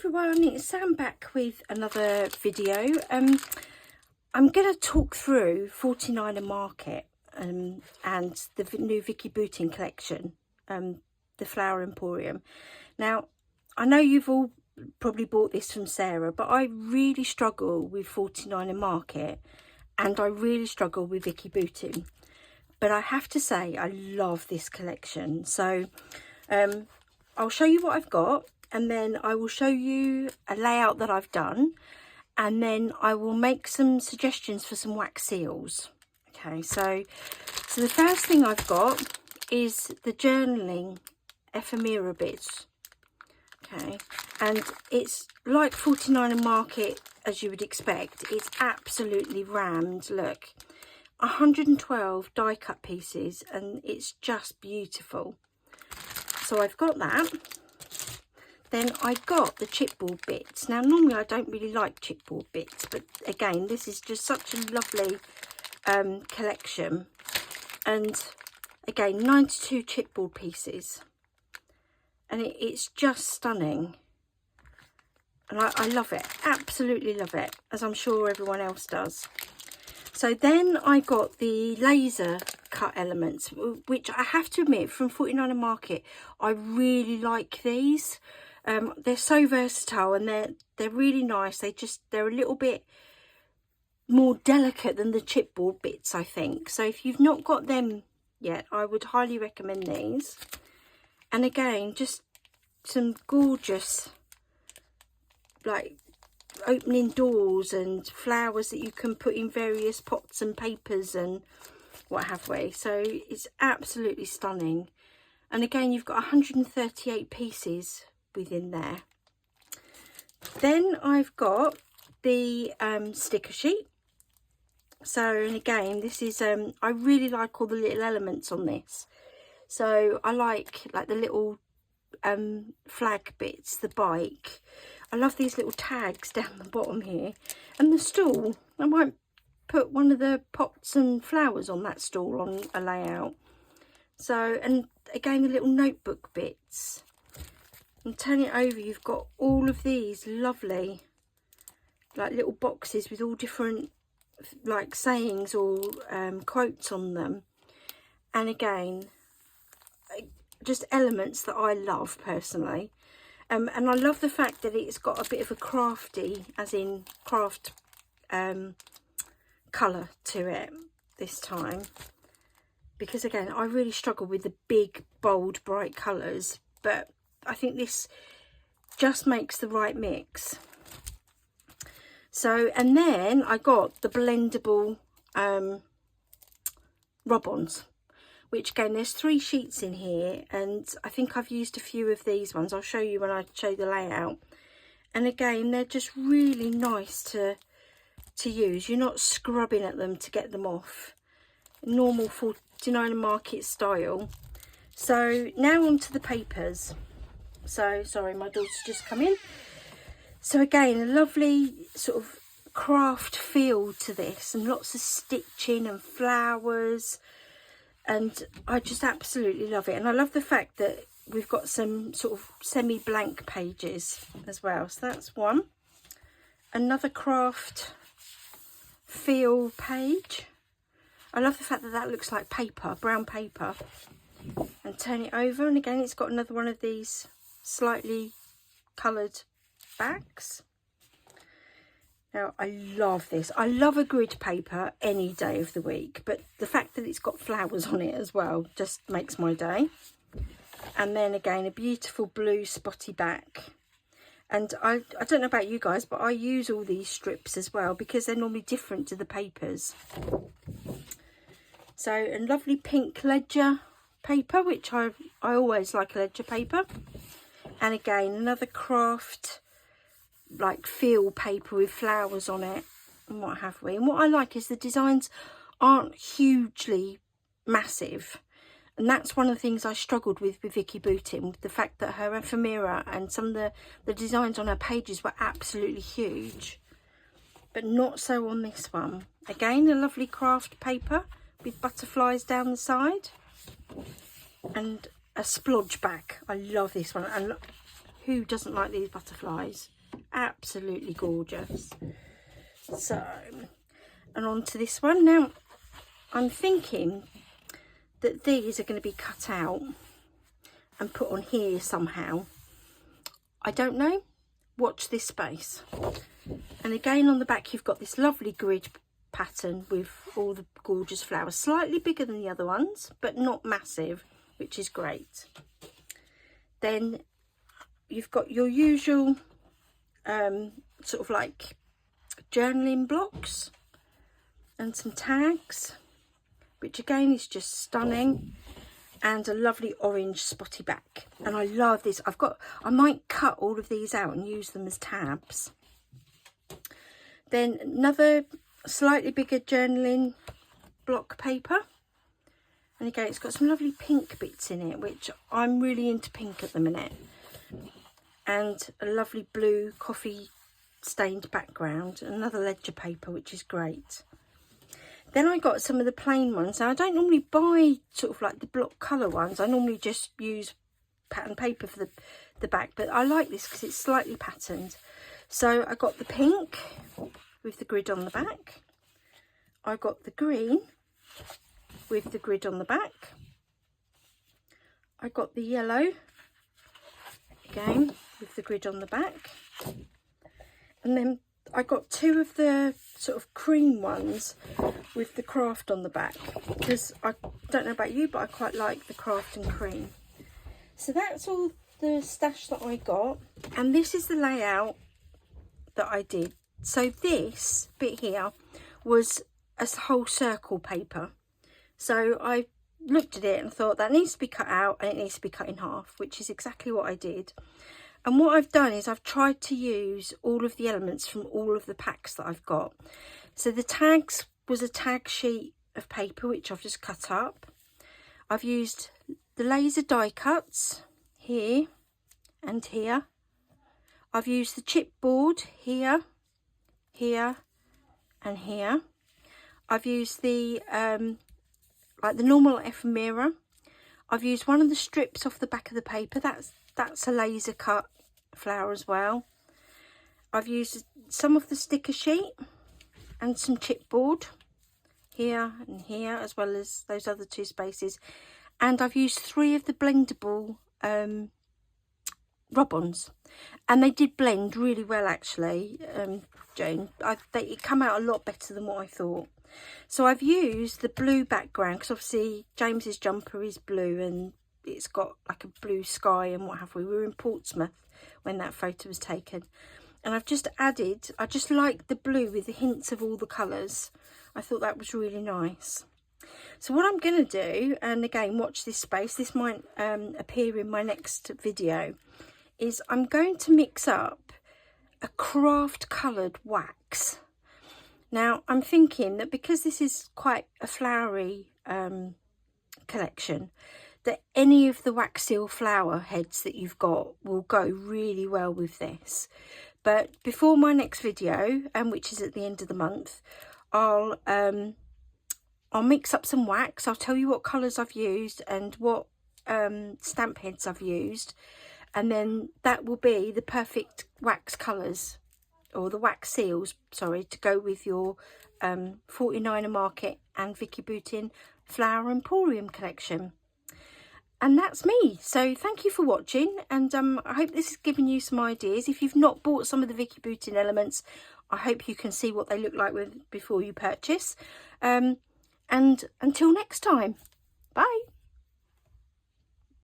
everyone, it's Sam back with another video. I'm going to talk through 49er Market and the new Vicki Boutin collection, the Flower Emporium. Now, I know you've all probably bought this from Sarah, but I really struggle with 49er Market and I really struggle with Vicki Boutin. But I have to say, I love this collection. So I'll show you what I've got, and then I will show you a layout that I've done, and then I will make some suggestions for some wax seals. Okay, so the first thing I've got is the journaling ephemera bits. Okay, and it's like 49er Market, as you would expect. It's absolutely rammed. Look, 112 die cut pieces, and it's just beautiful. So I've got that. Then I got the chipboard bits. Now normally I don't really like chipboard bits, but again, this is just such a lovely collection. And again, 92 chipboard pieces, and it's just stunning. And I love it, absolutely love it, as I'm sure everyone else does. So then I got the laser cut elements, which I have to admit, from 49er Market, I really like these. They're so versatile, and they're really nice. They're a little bit more delicate than the chipboard bits, I think. So if you've not got them yet, I would highly recommend these. And again, just some gorgeous, like, opening doors and flowers that you can put in various pots and papers and what have we. So it's absolutely stunning. And again, you've got 138 pieces within there. Then I've got the sticker sheet. So, and again, this is I really like all the little elements on this. So I like the little flag bits, the bike. I love these little tags down the bottom here, and the stool. I might put one of the pots and flowers on that stool on a layout. So, and again, the little notebook bits. And turn it over, you've got all of these lovely, like, little boxes with all different, like, sayings or quotes on them. And again, just elements that I love personally. And I love the fact that it's got a bit of a crafty, as in craft colour to it this time. Because again, I really struggle with the big, bold, bright colours. But I think this just makes the right mix. So, and then I got the blendable rub-ons, which again, there's 3 sheets in here, and I think I've used a few of these ones. I'll show you when I show the layout. And again, they're just really nice to use. You're not scrubbing at them to get them off. Normal 49er Market style. So now onto the papers. So sorry, my daughter's just come in. So again, a lovely sort of craft feel to this, and lots of stitching and flowers. And I just absolutely love it. And I love the fact that we've got some sort of semi-blank pages as well. So that's one. Another craft feel page. I love the fact that that looks like paper, brown paper. And turn it over, and again, it's got another one of these slightly coloured backs. Now, I love this. I love a grid paper any day of the week, but the fact that it's got flowers on it as well just makes my day. And then again, a beautiful blue spotty back. And I don't know about you guys, but I use all these strips as well because they're normally different to the papers. So, a lovely pink ledger paper, which I always like a ledger paper. And again, another craft, like, feel paper with flowers on it and what have we. And what I like is the designs aren't hugely massive, and that's one of the things I struggled with Vicki Boutin, the fact that her ephemera and some of the designs on her pages were absolutely huge, but not so on this one. Again, a lovely craft paper with butterflies down the side, and a splodge back. I love this one, and who doesn't like these butterflies? absolutely gorgeous. So, and on to this one. Now, I'm thinking that these are going to be cut out and put on here somehow. I don't know. Watch this space. And again, on the back, you've got this lovely grid pattern with all the gorgeous flowers, slightly bigger than the other ones, but not massive, which is great. Then you've got your usual sort of like journaling blocks and some tags, which again is just stunning, and a lovely orange spotty back. And I love this. I might cut all of these out and use them as tabs. Then another slightly bigger journaling block paper, and again it's got some lovely pink bits in it, which I'm really into pink at the minute, and a lovely blue coffee stained background, another ledger paper, which is great. Then I got some of the plain ones. Now I don't normally buy sort of like the block colour ones, I normally just use pattern paper for the back, but I like this because it's slightly patterned. So I got the pink with the grid on the back. I got the green with the grid on the back. I got the yellow again with the grid on the back. And then I got two of the sort of cream ones with the craft on the back, because I don't know about you, but I quite like the craft and cream. So that's all the stash that I got, and this is the layout that I did. So this bit here was a whole circle paper, so I looked at it and thought that needs to be cut out and it needs to be cut in half, which is exactly what I did. And what I've done is I've tried to use all of the elements from all of the packs that I've got. So the tags was a tag sheet of paper, which I've just cut up. I've used the laser die cuts here and here. I've used the chipboard here, here and here. I've used the like the normal ephemera. I've used one of the strips off the back of the paper. That's a laser cut flower as well. I've used some of the sticker sheet and some chipboard here and here, as well as those other two spaces. And I've used 3 of the blendable rub-ons, and they did blend really well actually, Jane. It come out a lot better than what I thought. So I've used the blue background because obviously James's jumper is blue and it's got like a blue sky and what have we. We were in Portsmouth when that photo was taken, and I've just added, I just like the blue with the hints of all the colours. I thought that was really nice. So what I'm going to do, and again watch this space, this might appear in my next video, is I'm going to mix up a craft coloured wax. Now I'm thinking that because this is quite a flowery collection, that any of the wax seal flower heads that you've got will go really well with this. But before my next video, which is at the end of the month, I'll mix up some wax. I'll tell you what colours I've used and what stamp heads I've used, and then that will be the perfect wax colours, or the wax seals, sorry, to go with your 49er Market and Vicki Boutin Flower Emporium collection. And that's me. So thank you for watching, and I hope this has given you some ideas. If you've not bought some of the Vicki Boutin elements, I hope you can see what they look like before you purchase. And until next time, bye.